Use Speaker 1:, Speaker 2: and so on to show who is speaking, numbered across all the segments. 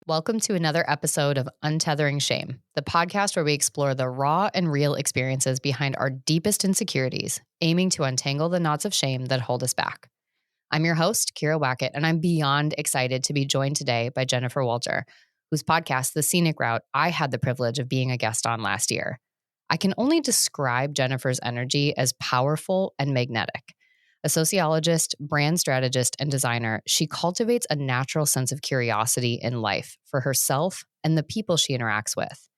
Speaker 1: Welcome to another episode of Untethering Shame, the podcast where we explore the raw and real experiences behind our deepest insecurities, aiming to untangle the knots of shame that hold us back. I'm your host, Kyira Wackett, and I'm beyond excited to be joined today by Jennifer Walter, whose podcast, The Scenic Route, I had the privilege of being a guest on last year. I can only describe Jennifer's energy as powerful and magnetic. A sociologist, brand strategist, and designer, she cultivates a natural sense of curiosity in life for herself and the people she interacts with.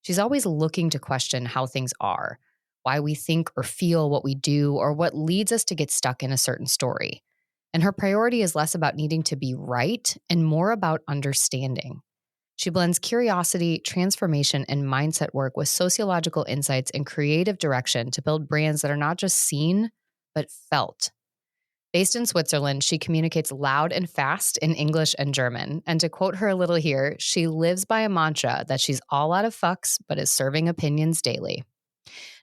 Speaker 1: She's always looking to question how things are, why we think or feel what we do, or what leads us to get stuck in a certain story. And her priority is less about needing to be right and more about understanding. She blends curiosity, transformation, and mindset work with sociological insights and creative direction to build brands that are not just seen, but felt. Based in Switzerland, she communicates loud and fast in English and German. And to quote her a little here, she lives by a mantra that she's all out of fucks, but is serving opinions daily.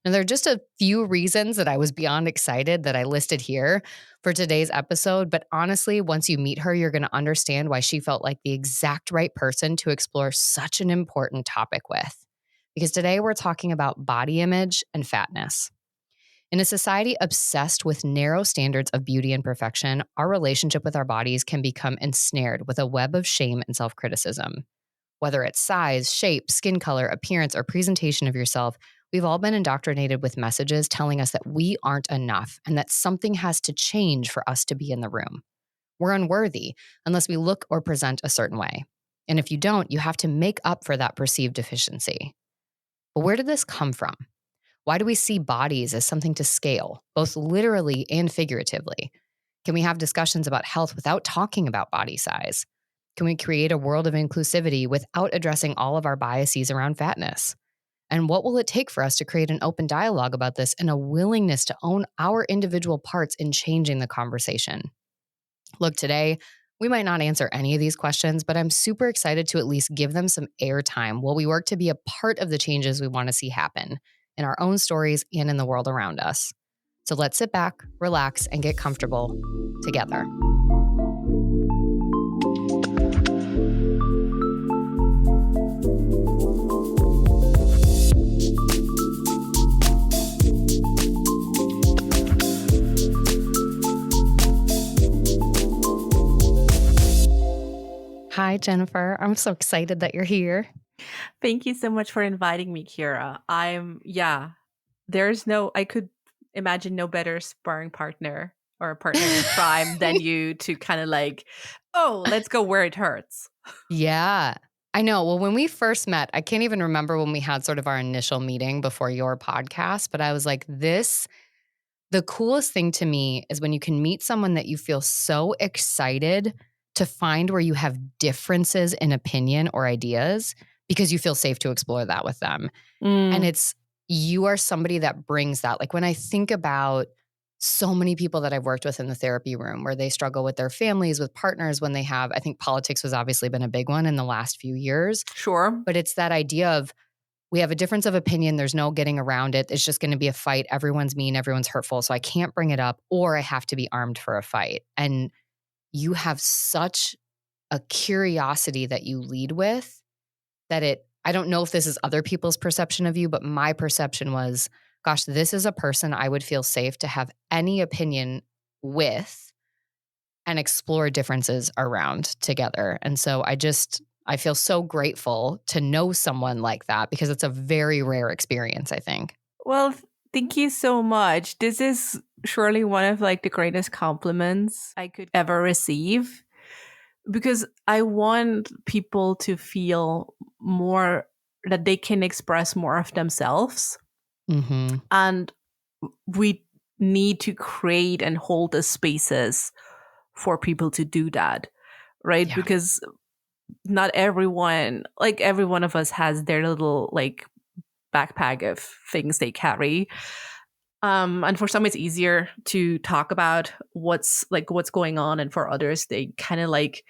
Speaker 1: Now, there are just a few reasons that I was beyond excited that I listed here for today's episode. But honestly, once you meet her, you're going to understand why she felt like the exact right person to explore such an important topic with. Because today we're talking about body image and fatness. In a society obsessed with narrow standards of beauty and perfection, our relationship with our bodies can become ensnared with a web of shame and self-criticism. Whether it's size, shape, skin color, appearance, or presentation of yourself, we've all been indoctrinated with messages telling us that we aren't enough and that something has to change for us to be in the room. We're unworthy unless we look or present a certain way. And if you don't, you have to make up for that perceived deficiency. But where did this come from? Why do we see bodies as something to scale, both literally and figuratively? Can we have discussions about health without talking about body size? Can we create a world of inclusivity without addressing all of our biases around fatness? And what will it take for us to create an open dialogue about this and a willingness to own our individual parts in changing the conversation? Look, today, we might not answer any of these questions, but I'm super excited to at least give them some airtime while we work to be a part of the changes we want to see happen in our own stories and in the world around us. So let's sit back, relax, and get comfortable together. Hi, Jennifer. I'm so excited that you're here.
Speaker 2: Thank you so much for inviting me, Kyira. I could imagine no better sparring partner or a partner in crime than you to kind of like, let's go where it hurts.
Speaker 1: Yeah, I know. Well, when we first met, I can't even remember when we had sort of our initial meeting before your podcast, but I was like, the coolest thing to me is when you can meet someone that you feel so excited to find where you have differences in opinion or ideas because you feel safe to explore that with them. And you are somebody that brings that. Like when I think about so many people that I've worked with in the therapy room where they struggle with their families, with partners, when they have, I think politics has obviously been a big one in the last few years.
Speaker 2: Sure.
Speaker 1: But it's that idea of we have a difference of opinion. There's no getting around it. It's just going to be a fight. Everyone's mean, everyone's hurtful. So I can't bring it up or I have to be armed for a fight. And you have such a curiosity that you lead with that I don't know if this is other people's perception of you, but my perception was, gosh, this is a person I would feel safe to have any opinion with and explore differences around together. And so I feel so grateful to know someone like that because it's a very rare experience, I think.
Speaker 2: Well, thank you so much. This is surely one of like the greatest compliments I could ever receive because I want people to feel more that they can express more of themselves.
Speaker 1: Mm-hmm.
Speaker 2: And we need to create and hold the spaces for people to do that, right?
Speaker 1: Yeah.
Speaker 2: Because not everyone, like every one of us has their little like backpack of things they carry. And for some it's easier to talk about what's going on, and for others they kind of like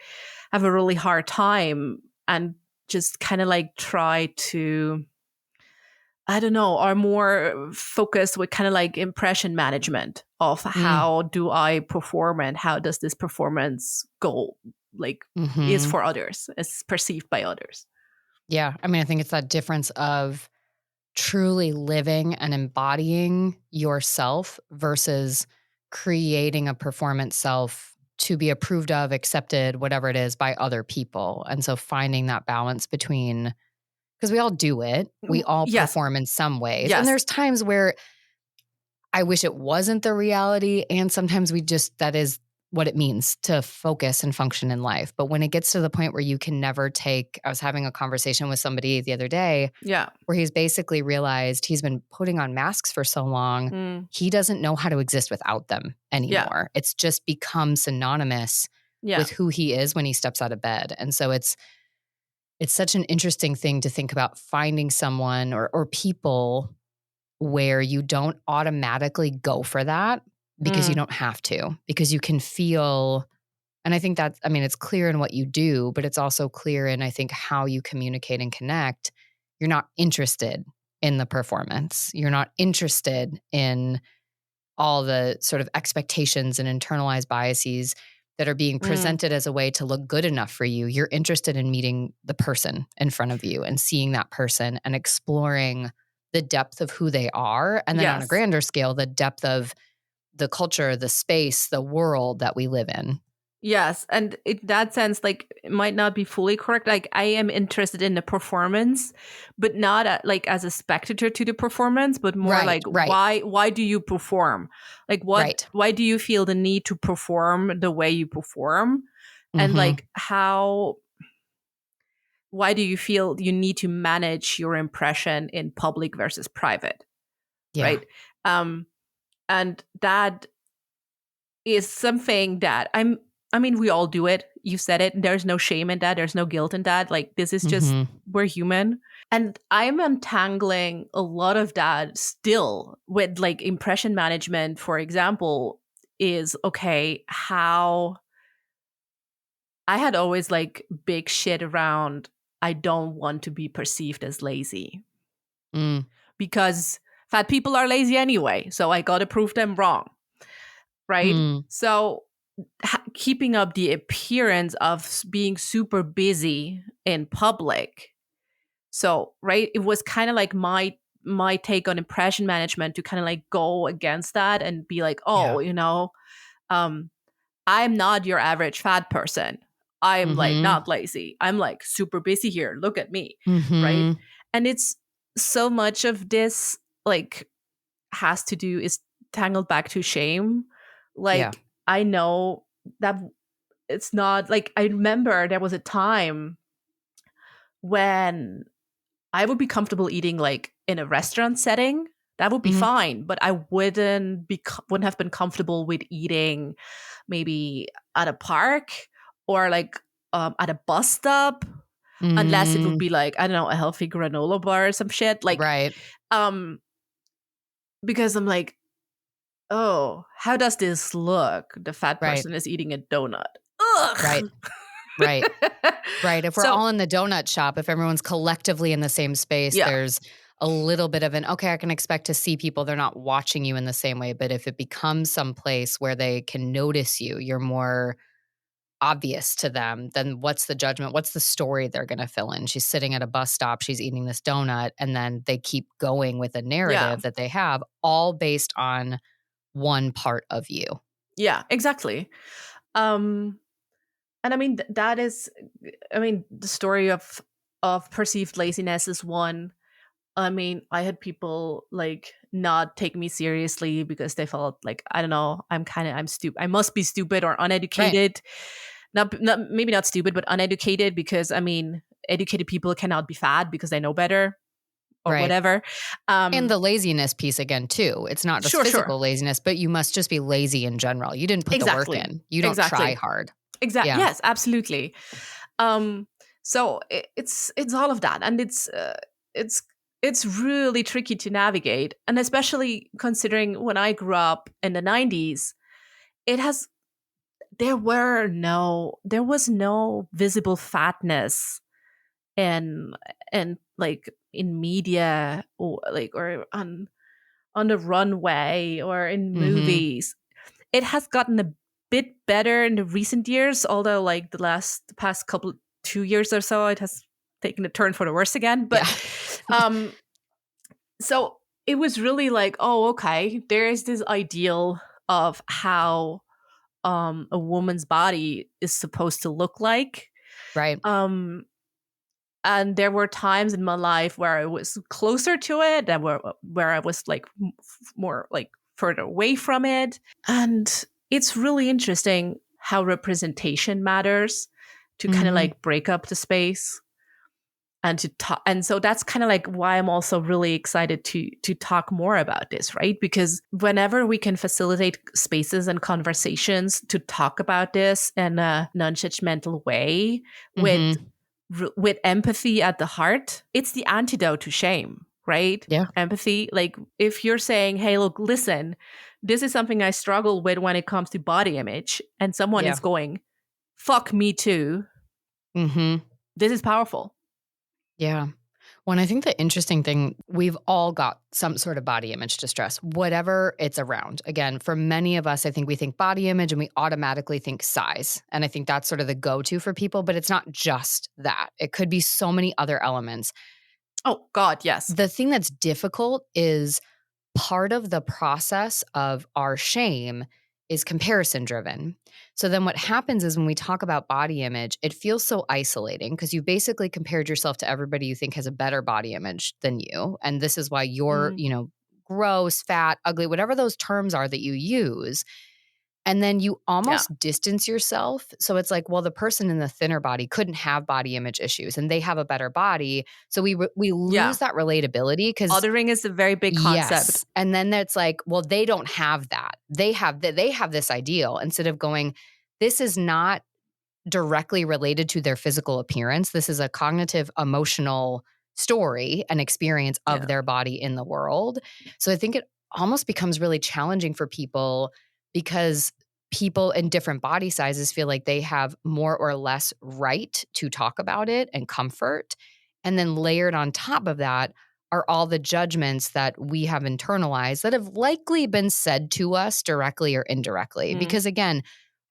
Speaker 2: have a really hard time and just kind of like try to, I don't know, are more focused with kind of like impression management of how do I perform and how does this performance go like is
Speaker 1: Mm-hmm.
Speaker 2: for others, is perceived by others.
Speaker 1: Yeah. I mean, I think it's that difference of truly living and embodying yourself versus creating a performance self to be approved of, accepted, whatever it is, by other people. And so finding that balance between, because we all do it, we all
Speaker 2: Yes.
Speaker 1: perform in some ways. And
Speaker 2: Yes.
Speaker 1: there's times where I wish it wasn't the reality. And sometimes that is what it means to focus and function in life. But when it gets to the point where you can never I was having a conversation with somebody the other day
Speaker 2: Yeah.
Speaker 1: where he's basically realized he's been putting on masks for so long, he doesn't know how to exist without them anymore. It's just become synonymous with who he is when he steps out of bed. And so it's such an interesting thing to think about, finding someone or people where you don't automatically go for that because you don't have to, because you can feel. And I think it's clear in what you do, but it's also clear in, I think, how you communicate and connect. You're not interested in the performance. You're not interested in all the sort of expectations and internalized biases that are being presented as a way to look good enough for you. You're interested in meeting the person in front of you and seeing that person and exploring the depth of who they are. And then on a grander scale, the depth of the culture, the space, the world that we live in.
Speaker 2: Yes. And in that sense, like, it might not be fully correct. Like, I am interested in the performance, but not like as a spectator to the performance, but more why do you perform? Like, why do you feel the need to perform the way you perform? And like, why do you feel you need to manage your impression in public versus private?
Speaker 1: Yeah.
Speaker 2: Right. And that is something that we all do it. You said it. There's no shame in that. There's no guilt in that. Like, this is just, we're human. And I'm untangling a lot of that still with like impression management, for example, is okay, how I had always like big shit around, I don't want to be perceived as lazy because fat people are lazy anyway. So I got to prove them wrong. Right. So keeping up the appearance of being super busy in public. So, right, it was kind of like my take on impression management to kind of like go against that and be like, I'm not your average fat person. I'm like not lazy. I'm like super busy here. Look at me. Right. And it's so much of this like is tangled back to shame. Like, I know that it's not like, I remember there was a time when I would be comfortable eating like in a restaurant setting. That would be fine, but I wouldn't have been comfortable with eating maybe at a park or like at a bus stop, unless it would be like, I don't know, a healthy granola bar or some shit. Like, because I'm like, oh, how does this look? The fat person is eating a donut. Ugh.
Speaker 1: Right. If we're all in the donut shop, if everyone's collectively in the same space, there's a little bit of okay, I can expect to see people. They're not watching you in the same way. But if it becomes some place where they can notice you, you're more obvious to them, then what's the judgment? What's the story they're going to fill in? She's sitting at a bus stop. She's eating this donut. And then they keep going with a narrative that they have, all based on one part of you.
Speaker 2: Yeah, exactly. And I mean, that is, the story of perceived laziness is one. I mean, I had people like not take me seriously because they felt like, I don't know, I'm stupid. I must be stupid or uneducated. Maybe not stupid, but uneducated, because educated people cannot be fat because they know better or whatever.
Speaker 1: And the laziness piece again, too. It's not just physical laziness, but you must just be lazy in general. You didn't put the work in. You don't try hard.
Speaker 2: Exactly. Yeah. Yes, absolutely. So it's all of that, and it's really tricky to navigate, and especially considering when I grew up in the 90s, there was no visible fatness and like in media or on the runway or in movies. It has gotten a bit better in the recent years, although like the past 2 years or so, it has taken a turn for the worse again. But so it was really like, oh, okay, there is this ideal of how a woman's body is supposed to look like.
Speaker 1: Right.
Speaker 2: And there were times in my life where I was closer to it and where I was like more like further away from it. And it's really interesting how representation matters to kind of like break up the space and to talk. And so that's kind of like why I'm also really excited to talk more about this, right? Because whenever we can facilitate spaces and conversations to talk about this in a non-judgmental way with empathy at the heart, it's the antidote to shame, right?
Speaker 1: Yeah.
Speaker 2: Empathy. Like if you're saying, hey, look, listen, this is something I struggle with when it comes to body image, and someone is going, fuck me too. This is powerful.
Speaker 1: Yeah. Well, I think the interesting thing, we've all got some sort of body image distress, whatever it's around. Again, for many of us, I think we think body image and we automatically think size. And I think that's sort of the go-to for people, but it's not just that. It could be so many other elements.
Speaker 2: Oh, God, yes.
Speaker 1: The thing that's difficult is part of the process of our shame is comparison driven. So then what happens is when we talk about body image, it feels so isolating because you basically compared yourself to everybody you think has a better body image than you. And this is why you're, gross, fat, ugly, whatever those terms are that you use. And then you almost distance yourself. So it's like, well, the person in the thinner body couldn't have body image issues and they have a better body. So we lose that relatability because
Speaker 2: othering is a very big concept.
Speaker 1: Yes. And then it's like, well, they don't have that. They have this ideal instead of going, this is not directly related to their physical appearance. This is a cognitive, emotional story and experience of their body in the world. So I think it almost becomes really challenging for people because people in different body sizes feel like they have more or less right to talk about it and comfort. And then layered on top of that are all the judgments that we have internalized that have likely been said to us directly or indirectly. Because again,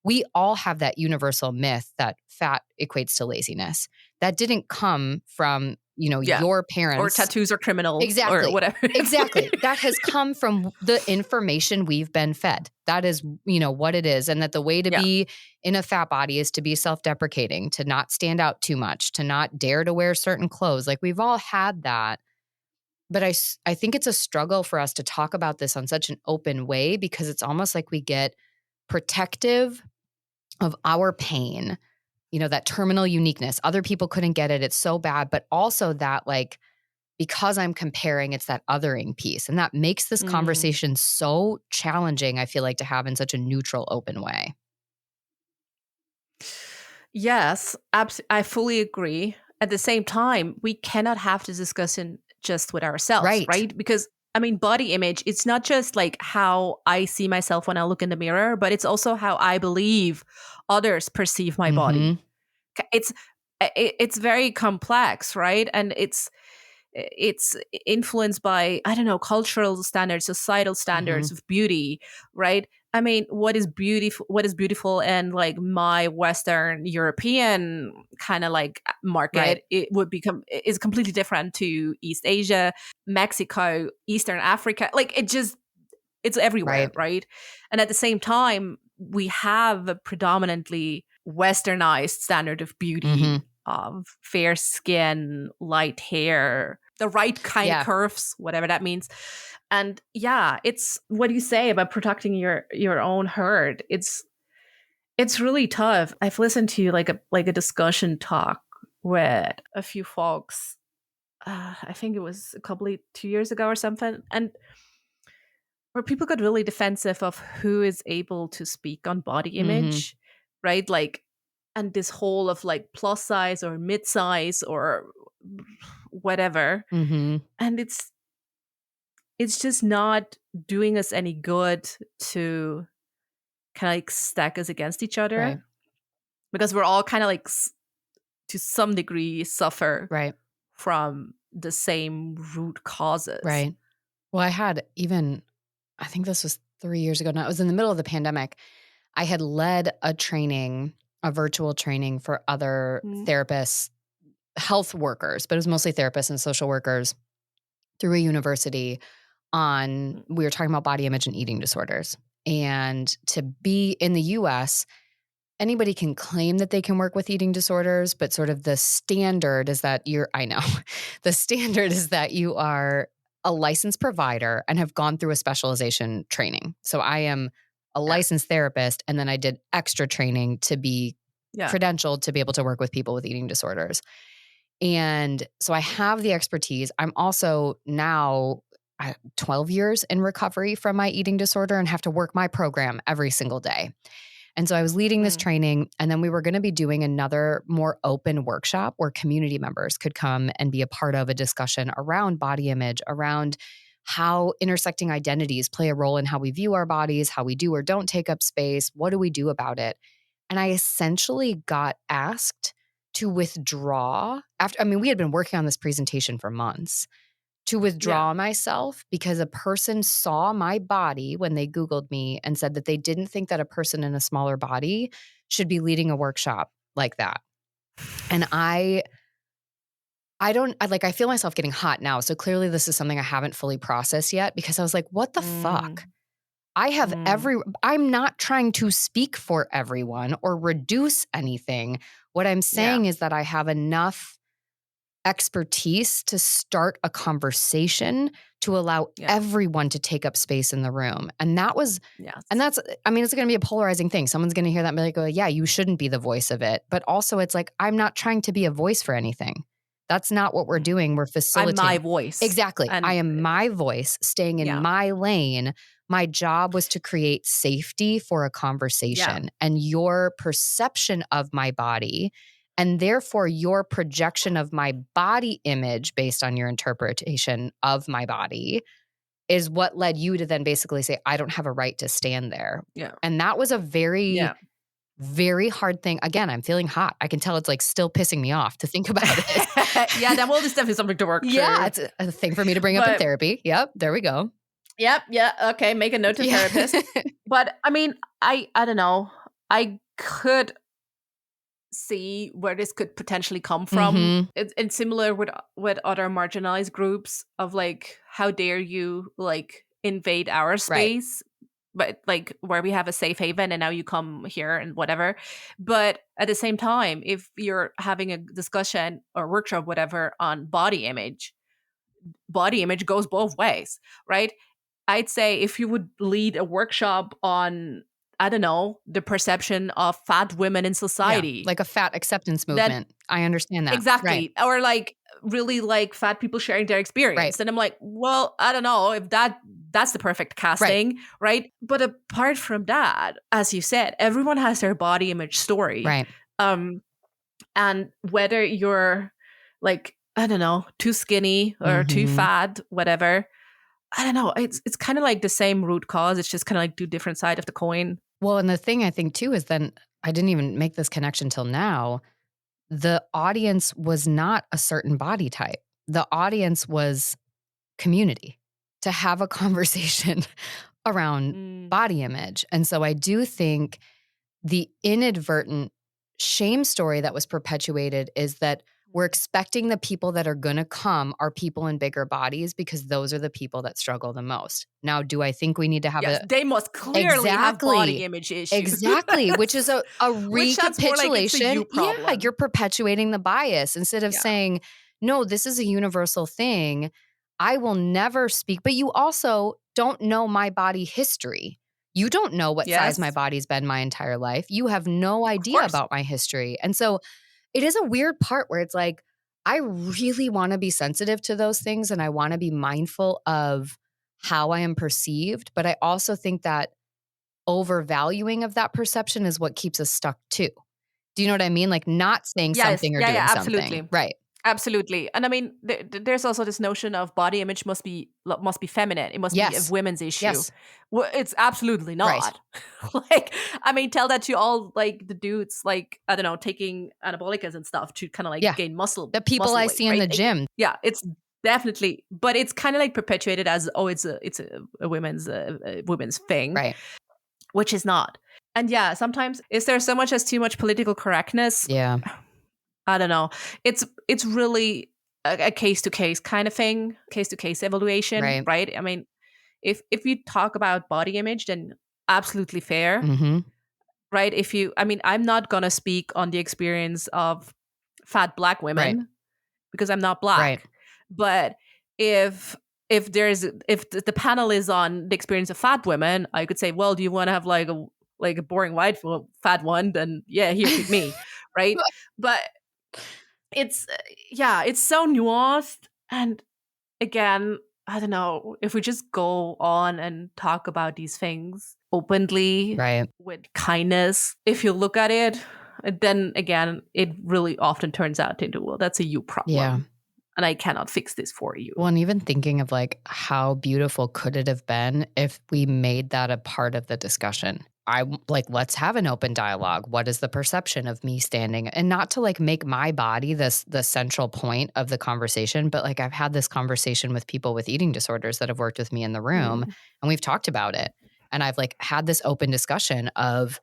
Speaker 1: we all have that universal myth that fat equates to laziness. That didn't come from, your parents.
Speaker 2: Or tattoos are criminal.
Speaker 1: Exactly.
Speaker 2: Or whatever.
Speaker 1: Exactly. That has come from the information we've been fed. That is, what it is. And that the way to be in a fat body is to be self-deprecating, to not stand out too much, to not dare to wear certain clothes. Like we've all had that. But I think it's a struggle for us to talk about this on such an open way because it's almost like we get protective of our pain, that terminal uniqueness. Other people couldn't get it. It's so bad. But also that like, because I'm comparing, it's that othering piece. And that makes this conversation so challenging, I feel like, to have in such a neutral, open way.
Speaker 2: Yes, I fully agree. At the same time, we cannot have this discussion just with ourselves, right? Because body image, it's not just like how I see myself when I look in the mirror, but it's also how I believe others perceive my body. It's very complex, right? And it's influenced by, I don't know, cultural standards, societal standards of beauty, right? What is beautiful and like my Western European kind of like market, it is completely different to East Asia, Mexico, Eastern Africa. Like it's everywhere, right? And at the same time, we have a predominantly Westernized standard of beauty, of fair skin, light hair, the right kind of curves, whatever that means. And it's what you say about protecting your own herd. It's really tough. I've listened to like a discussion talk with a few folks. I think it was 2 years ago or something, and where people got really defensive of who is able to speak on body image, right? Like, and this whole of like plus size or mid size or whatever, and it's just not doing us any good to kind of like stack us against each other, because we're all kind of like to some degree suffer from the same root causes.
Speaker 1: Right. Well, I think this was 3 years ago now. It was in the middle of the pandemic. I had led a training, a virtual training for other therapists, health workers, but it was mostly therapists and social workers through a university we were talking about body image and eating disorders. And to be in the US, anybody can claim that they can work with eating disorders, but sort of the standard is that the standard is that you are a licensed provider and have gone through a specialization training. So I am a licensed therapist, and then I did extra training to be credentialed to be able to work with people with eating disorders. And so I have the expertise. I'm also now 12 years in recovery from my eating disorder and have to work my program every single day. And so I was leading this training, and then we were going to be doing another more open workshop where community members could come and be a part of a discussion around body image, around how intersecting identities play a role in how we view our bodies, how we do or don't take up space, what do we do about it? And I essentially got asked to withdraw we had been working on this presentation for months, to withdraw myself because a person saw my body when they Googled me and said that they didn't think that a person in a smaller body should be leading a workshop like that. And I feel myself getting hot now. So clearly this is something I haven't fully processed yet, because I was like, what the fuck? I'm not trying to speak for everyone or reduce anything. What I'm saying is that I have enough expertise to start a conversation to allow everyone to take up space in the room. And it's going to be a polarizing thing. Someone's going to hear that and be like, oh, yeah, you shouldn't be the voice of it. But also it's like, I'm not trying to be a voice for anything. That's not what we're doing. We're facilitating.
Speaker 2: I'm my voice.
Speaker 1: Exactly. I am my voice, staying in my lane. My job was to create safety for a conversation, and your perception of my body, and therefore your projection of my body image based on your interpretation of my body, is what led you to then basically say, I don't have a right to stand there.
Speaker 2: Yeah.
Speaker 1: And that was a very, very hard thing. Again, I'm feeling hot. I can tell it's like still pissing me off to think about it.
Speaker 2: That will just definitely something to work through.
Speaker 1: Yeah, it's a thing for me to bring up in therapy. Yep, there we go.
Speaker 2: Yep, okay, make a note to therapist. But I mean, I don't know. I could see where this could potentially come from. It's similar with other marginalized groups of like, how dare you like invade our space, but like where we have a safe haven, and now you come here and whatever. But at the same time, if you're having a discussion or workshop, whatever, on body image goes both ways, right? I'd say if you would lead a workshop on, I don't know, the perception of fat women in society.
Speaker 1: Like a fat acceptance movement. I understand that.
Speaker 2: Exactly. Right. Or like really like fat people sharing their experience. Right. And I'm like, well, I don't know if that's the perfect casting, right? But apart from that, as you said, everyone has their body image story.
Speaker 1: Right.
Speaker 2: And whether you're like, I don't know, too skinny or too fat, whatever, I don't know. It's kind of like the same root cause. It's just kind of like two different sides of the coin.
Speaker 1: Well, and the thing I think too is then I didn't even make this connection till now. The audience was not a certain body type. The audience was community, to have a conversation around body image. And so I do think the inadvertent shame story that was perpetuated is that we're expecting the people that are going to come are people in bigger bodies because those are the people that struggle the most. Now, do I think we need to have
Speaker 2: they must clearly have body image issues.
Speaker 1: Exactly, which is a recapitulation. Like you're perpetuating the bias instead of saying, no, this is a universal thing. I will never speak, but you also don't know my body history. You don't know what size my body's been my entire life. You have no idea about my history. And so it is a weird part where it's like, I really want to be sensitive to those things and I want to be mindful of how I am perceived. But I also think that overvaluing of that perception is what keeps us stuck too. Do you know what I mean? Like not saying something or doing something. Right.
Speaker 2: Absolutely. And I mean, there's also this notion of body image must be feminine. It must be a women's issue. Yes. Well, it's absolutely not. Right. Like, I mean, tell that to all like the dudes, like, I don't know, taking anabolicas and stuff to kind of like gain muscle.
Speaker 1: The people
Speaker 2: muscle
Speaker 1: I see in the gym.
Speaker 2: Yeah, it's definitely, but it's kind of like perpetuated as, it's a women's thing.
Speaker 1: Right.
Speaker 2: Which is not. And yeah, sometimes is there so much as too much political correctness?
Speaker 1: Yeah.
Speaker 2: I don't know. It's really a case to case kind of thing, case to case evaluation,
Speaker 1: Right.
Speaker 2: right? I mean, if you talk about body image, then absolutely fair,
Speaker 1: Mm-hmm.
Speaker 2: right? I mean, I'm not gonna speak on the experience of fat Black
Speaker 1: Right.
Speaker 2: women because I'm not
Speaker 1: Right.
Speaker 2: Black, but if if the panel is on the experience of fat women, I could say, well, do you want to have like a boring fat one? Then yeah, here, pick me, right? But it's yeah, it's so nuanced. And again, I don't know, if we just go on and talk about these things openly
Speaker 1: Right.
Speaker 2: with kindness, if you look at it, then again, it really often turns out into, well, that's a you
Speaker 1: Yeah.
Speaker 2: problem and I cannot fix this for you.
Speaker 1: Well, and even thinking of like how beautiful could it have been if we made that a part of the discussion? Like, let's have an open dialogue. What is the perception of me standing? And not to like make my body the central point of the conversation, but like I've had this conversation with people with eating disorders that have worked with me in the room,
Speaker 2: Mm.
Speaker 1: and we've talked about it. And I've like had this open discussion of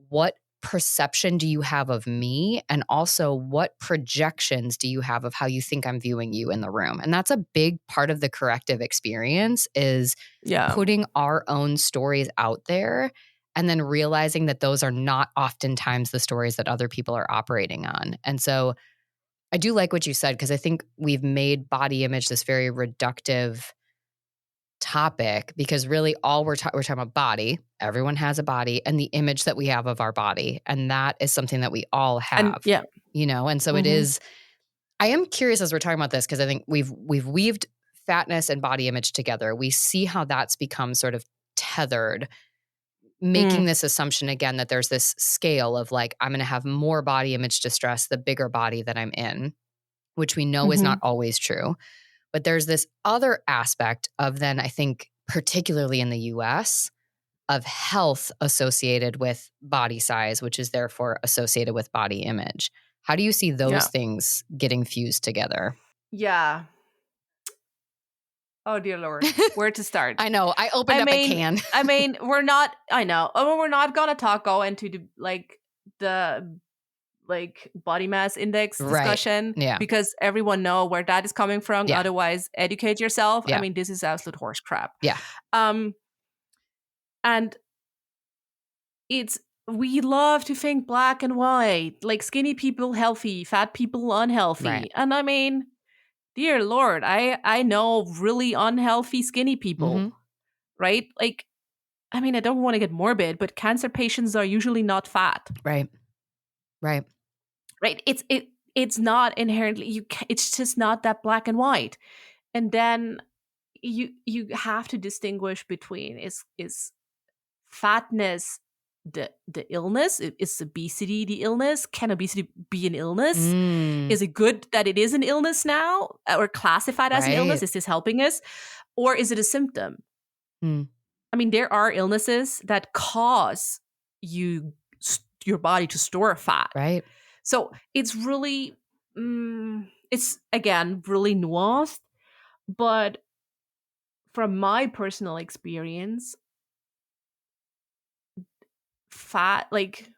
Speaker 1: what perception do you have of me? And also, what projections do you have of how you think I'm viewing you in the room? And that's a big part of the corrective experience is
Speaker 2: Yeah.
Speaker 1: putting our own stories out there and then realizing that those are not oftentimes the stories that other people are operating on. And so I do like what you said, because I think we've made body image this very reductive topic, because really all we're talking about body. Everyone has a body and the image that we have of our body, and that is something that we all
Speaker 2: And
Speaker 1: have,
Speaker 2: yeah.
Speaker 1: and so it
Speaker 2: Hmm.
Speaker 1: is. I am curious as we're talking about this, because I think we've weaved fatness and body image together. We see how that's become sort of tethered, making
Speaker 2: Mm.
Speaker 1: this assumption again that there's this scale of like, I'm going to have more body image distress the bigger body that I'm in, which we know is
Speaker 2: Hmm.
Speaker 1: not always true. But there's this other aspect of then, I think, particularly in the US, of health associated with body size, which is therefore associated with body image. How do you see those
Speaker 2: Yeah.
Speaker 1: things getting fused together?
Speaker 2: Yeah. Oh dear Lord, where to start?
Speaker 1: I know. I opened
Speaker 2: I
Speaker 1: up a
Speaker 2: mean,
Speaker 1: can.
Speaker 2: I mean, we're not. I know. We're not gonna go into the body mass index
Speaker 1: Right.
Speaker 2: discussion
Speaker 1: Yeah.
Speaker 2: because everyone know where that is coming from.
Speaker 1: Yeah.
Speaker 2: Otherwise, educate yourself. I
Speaker 1: Yeah.
Speaker 2: mean, this is absolute horse crap.
Speaker 1: Yeah.
Speaker 2: Um, and it's we love to think black and white, like skinny people healthy, fat people
Speaker 1: Right.
Speaker 2: unhealthy. And I mean, dear Lord, I know really unhealthy skinny people,
Speaker 1: Mm-hmm.
Speaker 2: right? Like, I mean, I don't want to get morbid, but cancer patients are usually not fat,
Speaker 1: Right. Right.
Speaker 2: right? It's not inherently it's just not that black and white. And then you have to distinguish between is fatness the illness, is obesity the illness? Can obesity be an illness?
Speaker 1: Mm.
Speaker 2: Is it good that it is an illness now or classified as an illness?
Speaker 1: Right.
Speaker 2: Is this helping us, or is it a symptom?
Speaker 1: Mm.
Speaker 2: I mean, there are illnesses that cause your body to store fat.
Speaker 1: Right.
Speaker 2: So it's really, it's again really nuanced. But from my personal experience, fat, like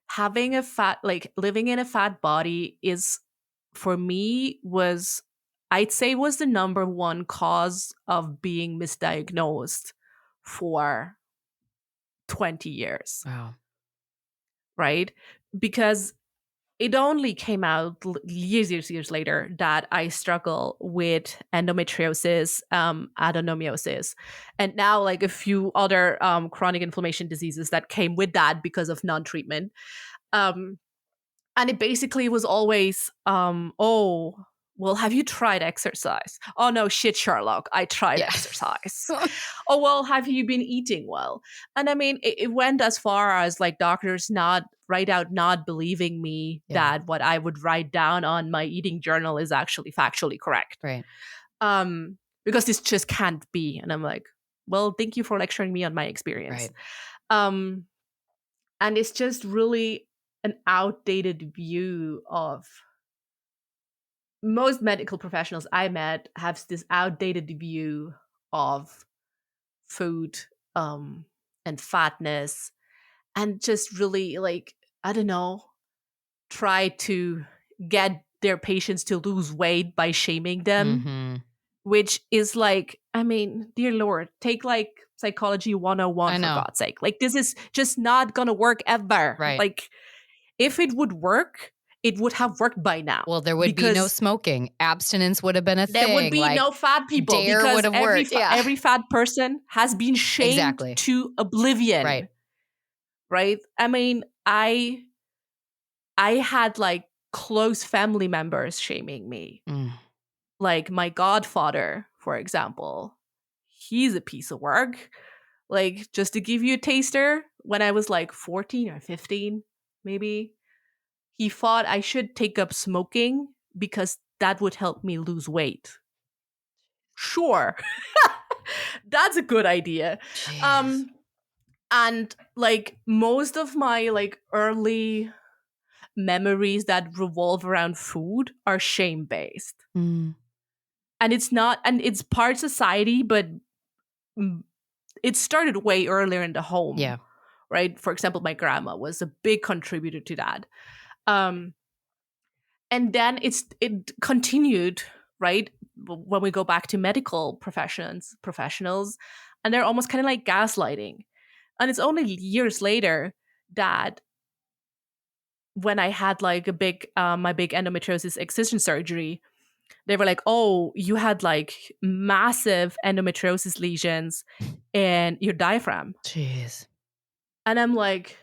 Speaker 2: having a fat, like living in a fat body is, for me, I'd say was the number one cause of being misdiagnosed for 20 years,
Speaker 1: Wow.
Speaker 2: right? Because it only came out years later that I struggle with endometriosis, adenomyosis, and now like a few other chronic inflammation diseases that came with that because of non-treatment. Um, and it basically was always, oh, well, have you tried exercise? Oh no, shit, Sherlock, I tried
Speaker 1: Yeah.
Speaker 2: exercise. Oh well, have you been eating well? And I mean, it went as far as like doctors not believing me
Speaker 1: Yeah.
Speaker 2: that what I would write down on my eating journal is actually factually correct.
Speaker 1: Right.
Speaker 2: Because this just can't be. And I'm like, well, thank you for lecturing me on my experience.
Speaker 1: Right.
Speaker 2: Um, and it's just really an outdated view of, most medical professionals I met have this outdated view of food, um, and fatness, and just really like, I don't know, try to get their patients to lose weight by shaming them,
Speaker 1: Mm-hmm.
Speaker 2: which is like, I mean, dear Lord, take like psychology 101
Speaker 1: I
Speaker 2: for
Speaker 1: know.
Speaker 2: God's sake. Like, this is just not gonna work ever.
Speaker 1: Right.
Speaker 2: Like, if it would work, it would have worked by now.
Speaker 1: Well, there would be no
Speaker 2: because
Speaker 1: smoking. Abstinence would have been a
Speaker 2: there would
Speaker 1: thing.
Speaker 2: be
Speaker 1: Like,
Speaker 2: no fat people,
Speaker 1: dare would
Speaker 2: because
Speaker 1: have worked. Yeah.
Speaker 2: every fat person has been shamed
Speaker 1: Exactly.
Speaker 2: to oblivion. Right? I mean, I had like close family members shaming me.
Speaker 1: Mm.
Speaker 2: Like my godfather, for example. He's a piece of work. Like, just to give you a taster, when I was like 14 or 15, maybe, he thought I should take up smoking because that would help me lose weight. Sure. That's a good idea.
Speaker 1: Jeez.
Speaker 2: And like most of my like early memories that revolve around food are shame based.
Speaker 1: Mm.
Speaker 2: And it's part society, but it started way earlier in the home.
Speaker 1: Yeah.
Speaker 2: Right? For example, my grandma was a big contributor to that. And then it continued, right? When we go back to medical professionals, and they're almost kind of like gaslighting. And it's only years later that when I had like my big endometriosis excision surgery, they were like, "Oh, you had like massive endometriosis lesions in your diaphragm."
Speaker 1: Jeez.
Speaker 2: And I'm like,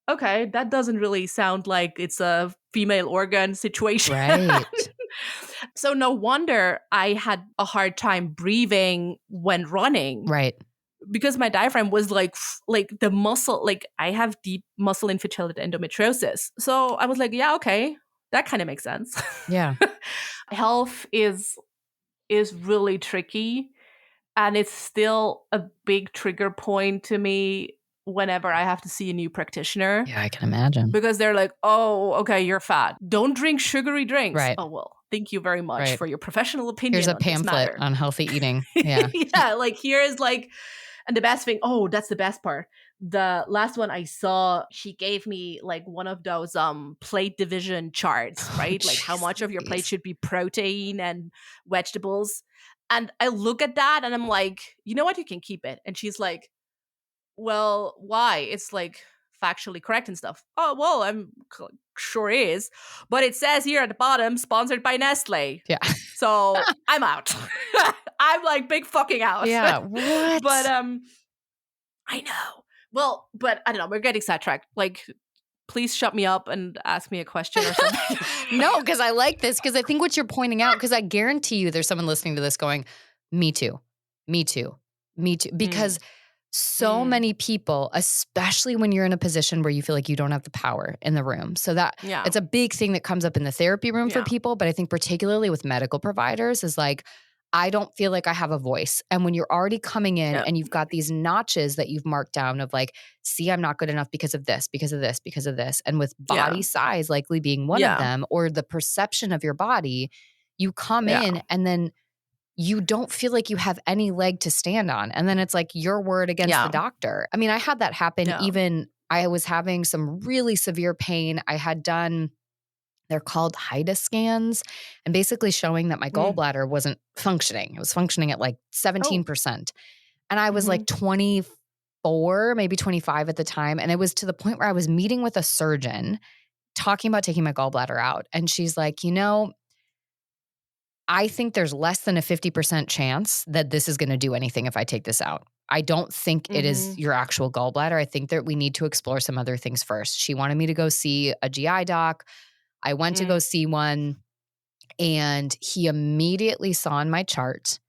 Speaker 2: okay, that doesn't really sound like it's a female organ situation.
Speaker 1: Right.
Speaker 2: So no wonder I had a hard time breathing when running.
Speaker 1: Right.
Speaker 2: Because my diaphragm was like the muscle, like I have deep muscle infiltrated endometriosis. So I was like, yeah, okay, that kind of makes sense.
Speaker 1: Yeah.
Speaker 2: Health is really tricky, and it's still a big trigger point to me whenever I have to see a new practitioner.
Speaker 1: Yeah, I can imagine.
Speaker 2: Because they're like, oh, okay, you're fat. Don't drink sugary drinks.
Speaker 1: Right.
Speaker 2: Oh, well, thank you very much
Speaker 1: Right.
Speaker 2: for your professional opinion.
Speaker 1: Here's a
Speaker 2: on this
Speaker 1: pamphlet
Speaker 2: matter.
Speaker 1: on healthy eating. Yeah.
Speaker 2: Yeah, like here is like, and the best thing, oh, that's the best part. The last one I saw, she gave me like one of those plate division charts, right? Like how much of your plate should be protein and vegetables. And I look at that and I'm like, you know what? You can keep it. And she's like, well, why? It's like factually correct and stuff. Oh, well, I'm sure is. But it says here at the bottom, sponsored by Nestle.
Speaker 1: Yeah.
Speaker 2: So I'm out. I'm like big fucking out.
Speaker 1: Yeah. What?
Speaker 2: But I know. Well, but I don't know. We're getting sidetracked. Like, please shut me up and ask me a question or something.
Speaker 1: No, because I like this, because I think what you're pointing out, because I guarantee you there's someone listening to this going, me too, me too, me too. Because so many people, especially when you're in a position where you feel like you don't have the power in the room. So that it's a big thing that comes up in the therapy room for people. But I think particularly with medical providers is like, I don't feel like I have a voice. And when you're already coming in and you've got these notches that you've marked down of like, see, I'm not good enough because of this, because of this, because of this. And with body size likely being one of them, or the perception of your body, you come in and then you don't feel like you have any leg to stand on. And then it's like your word against the doctor. I mean, I had that happen even, I was having some really severe pain. I had done, they're called HIDA scans, and basically showing that my gallbladder wasn't functioning. It was functioning at like 17%. And I was like 24, maybe 25 at the time. And it was to the point where I was meeting with a surgeon talking about taking my gallbladder out. And she's like, you know, I think there's less than a 50% chance that this is going to do anything if I take this out. I don't think it is your actual gallbladder. I think that we need to explore some other things first. She wanted me to go see a GI doc. I went to go see one, and he immediately saw in my chart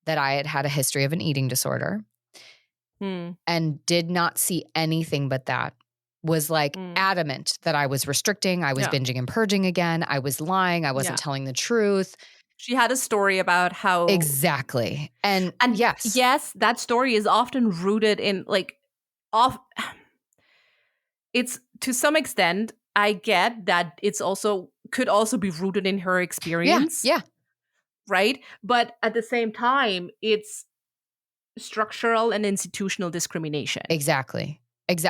Speaker 1: that I had had a history of an eating disorder and did not see anything but that. Was like adamant that I was restricting. I was binging and purging again. I was lying. I wasn't telling the truth.
Speaker 2: She had a story about how
Speaker 1: exactly. And yes,
Speaker 2: that story is often rooted in like it's to some extent, I get that it's also could also be rooted in her experience.
Speaker 1: Yeah.
Speaker 2: Right? But at the same time, it's structural and institutional discrimination.
Speaker 1: Exactly.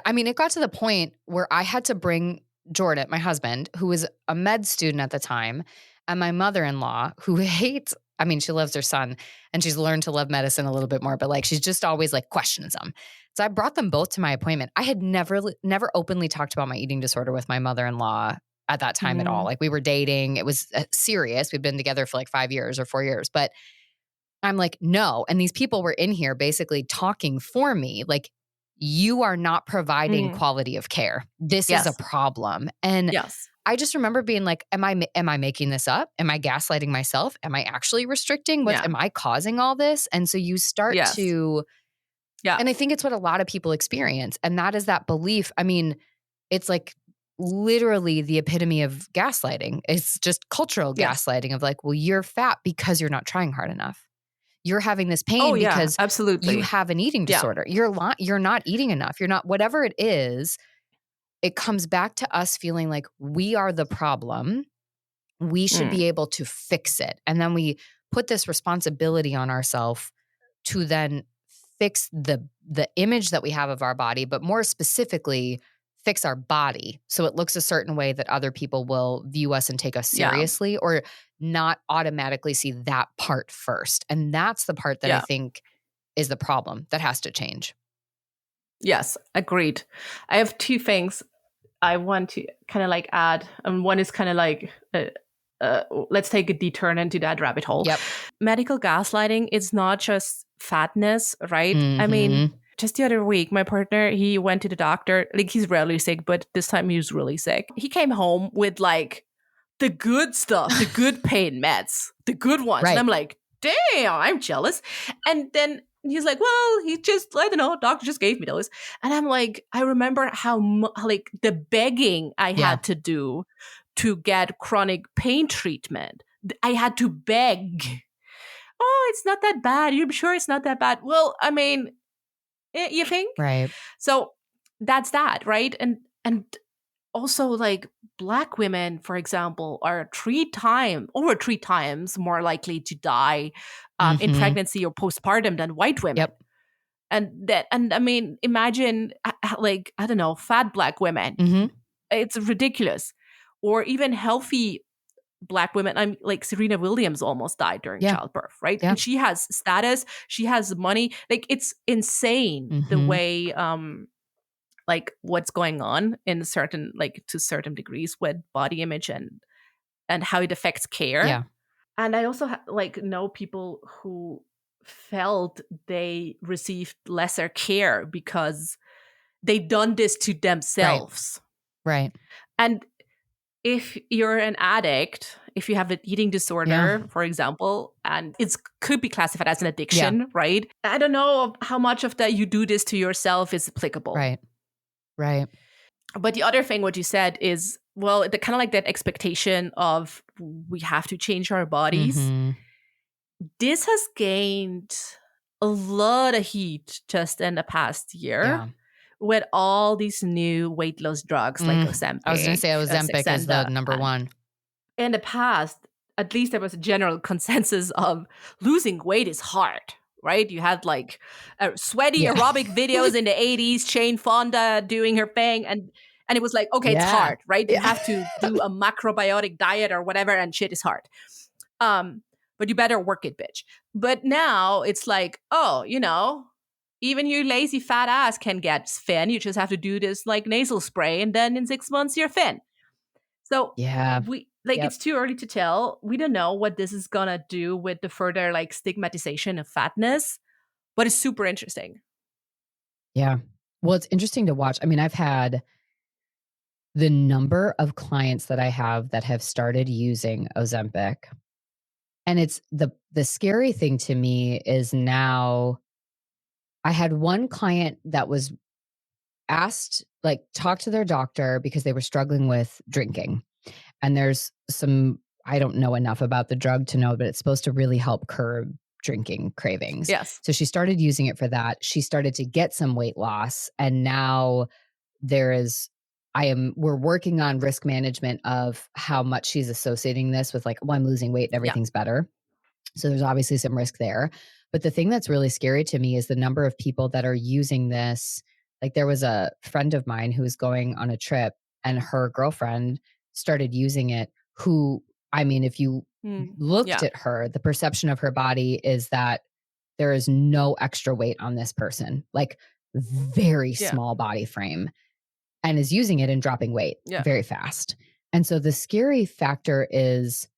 Speaker 1: I mean, it got to the point where I had to bring Jordan, my husband, who was a med student at the time, and my mother-in-law, who hates, I mean, she loves her son and she's learned to love medicine a little bit more, but like she's just always like questions them. So I brought them both to my appointment. I had never openly talked about my eating disorder with my mother-in-law at that time at all.
Speaker 2: Mm.
Speaker 1: Like we were dating. It was serious. We'd been together for like 5 years or 4 years, but I'm like, no. And these people were in here basically talking for me. Like, you are not providing
Speaker 2: Mm.
Speaker 1: quality of care. This is a
Speaker 2: Yes.
Speaker 1: problem. And
Speaker 2: Yes.
Speaker 1: I just remember being like, am I making this up? Am I gaslighting myself? Am I actually restricting?
Speaker 2: Yeah.
Speaker 1: Am I causing all this? And so you start
Speaker 2: Yes.
Speaker 1: to,
Speaker 2: Yeah.
Speaker 1: and I think it's what a lot of people experience. And that is that belief. I mean, it's like literally the epitome of gaslighting. It's just cultural
Speaker 2: Yes.
Speaker 1: gaslighting of like, well, you're fat because you're not trying hard enough. You're having this
Speaker 2: Oh,
Speaker 1: pain
Speaker 2: yeah,
Speaker 1: because you
Speaker 2: absolutely.
Speaker 1: have an eating
Speaker 2: Yeah.
Speaker 1: disorder. You're not eating enough. You're not, whatever it is, it comes back to us feeling like we are the problem. We should
Speaker 2: Mm.
Speaker 1: be able to fix it. And then we put this responsibility on ourselves to then fix the image that we have of our body, but more specifically, fix our body so it looks a certain way that other people will view us and take us
Speaker 2: Yeah.
Speaker 1: seriously, or not automatically see that part first. And that's the part that I
Speaker 2: Yeah.
Speaker 1: think is the problem that has to change.
Speaker 2: Yes, agreed. I have two things I want to kind of like add. And one is kind of like, let's take a detour into that rabbit hole.
Speaker 1: Yep.
Speaker 2: Medical gaslighting is not just fatness, right? I mean,
Speaker 1: Mhm.
Speaker 2: just the other week, my partner, he went to the doctor. Like, he's rarely sick, but this time he was really sick. He came home with like the good stuff, the good pain meds, the good ones.
Speaker 1: Right.
Speaker 2: And I'm like, damn, I'm jealous. And then he's like, well, he just, I don't know, doctor just gave me those. And I'm like, I remember how like the begging I
Speaker 1: Yeah.
Speaker 2: had to do to get chronic pain treatment. I had to beg. Oh, it's not that bad. You're sure it's not that bad? Well, I mean, you think?
Speaker 1: Right.
Speaker 2: So that's that, right? And also, like, Black women, for example, are over three times more likely to die in
Speaker 1: Mhm.
Speaker 2: pregnancy or postpartum than white women.
Speaker 1: Yep.
Speaker 2: And I mean, imagine like, I don't know, fat Black women.
Speaker 1: Mhm.
Speaker 2: It's ridiculous. Or even healthy Black women. I'm like, Serena Williams almost died during
Speaker 1: Yeah.
Speaker 2: childbirth, right?
Speaker 1: Yeah.
Speaker 2: And she has status, she has money. Like, it's insane the
Speaker 1: Mhm.
Speaker 2: way like what's going on in certain, like, to certain degrees with body image and how it affects care.
Speaker 1: Yeah.
Speaker 2: And I also like know people who felt they received lesser care because they done this to themselves.
Speaker 1: Right.
Speaker 2: And if you're an addict, if you have an eating disorder, for example, and it could be classified as an addiction, right? I don't know how much of that you do this to yourself is applicable.
Speaker 1: Right. Right.
Speaker 2: But the other thing, what you said is, well, the kind of like that expectation of we have to change our bodies.
Speaker 1: Mhm.
Speaker 2: This has gained a lot of heat just in the past year.
Speaker 1: Yeah.
Speaker 2: With all these new weight loss drugs like Ozempic.
Speaker 1: I was going to say Ozempic is the number one.
Speaker 2: In the past, at least there was a general consensus of losing weight is hard, right? You had like sweaty aerobic videos in the 80s, Jane Fonda doing her thing, and it was like, okay, it's hard, right? You have to do a macrobiotic diet or whatever, and shit is hard. But you better work it, bitch. But now it's like, oh, you know, even your lazy fat ass can get thin. You just have to do this like nasal spray, and then in 6 months you're thin. So we like, it's too early to tell. We don't know what this is gonna do with the further like stigmatization of fatness, but it's super interesting.
Speaker 1: Yeah. Well, it's interesting to watch. I mean, I've had the number of clients that I have that have started using Ozempic. And it's the scary thing to me is now I had one client that was asked, like, talk to their doctor because they were struggling with drinking. And there's some, I don't know enough about the drug to know, but it's supposed to really help curb drinking cravings.
Speaker 2: Yes.
Speaker 1: So she started using it for that. She started to get some weight loss. And now we're working on risk management of how much she's associating this with, like, well, I'm losing weight and everything's better. So there's obviously some risk there. But the thing that's really scary to me is the number of people that are using this. Like there was a friend of mine who was going on a trip and her girlfriend started using it, who, I mean, if you looked
Speaker 2: Yeah.
Speaker 1: at her, the perception of her body is that there is no extra weight on this person, like very
Speaker 2: Yeah.
Speaker 1: small body frame, and is using it and dropping weight very fast. And so the scary factor is,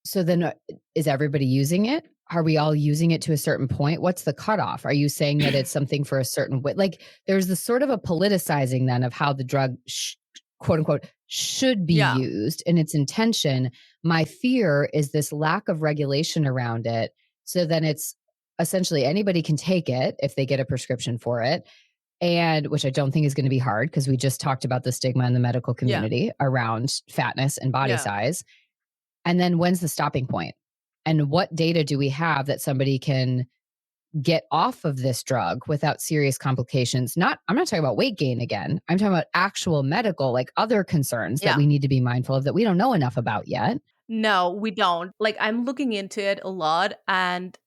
Speaker 1: so then is everybody using it? Are we all using it to a certain point? What's the cutoff? Are you saying that it's something for a certain way? Like there's this sort of a politicizing then of how the drug, quote unquote, should be used and its intention. My fear is this lack of regulation around it. So then it's essentially anybody can take it if they get a prescription for it. And which I don't think is going to be hard because we just talked about the stigma in the medical community around fatness and body size. And then when's the stopping point? And what data do we have that somebody can get off of this drug without serious complications? I'm not talking about weight gain again. I'm talking about actual medical, like other concerns that we need to be mindful of that we don't know enough about yet.
Speaker 2: No, we don't. Like I'm looking into it a lot, and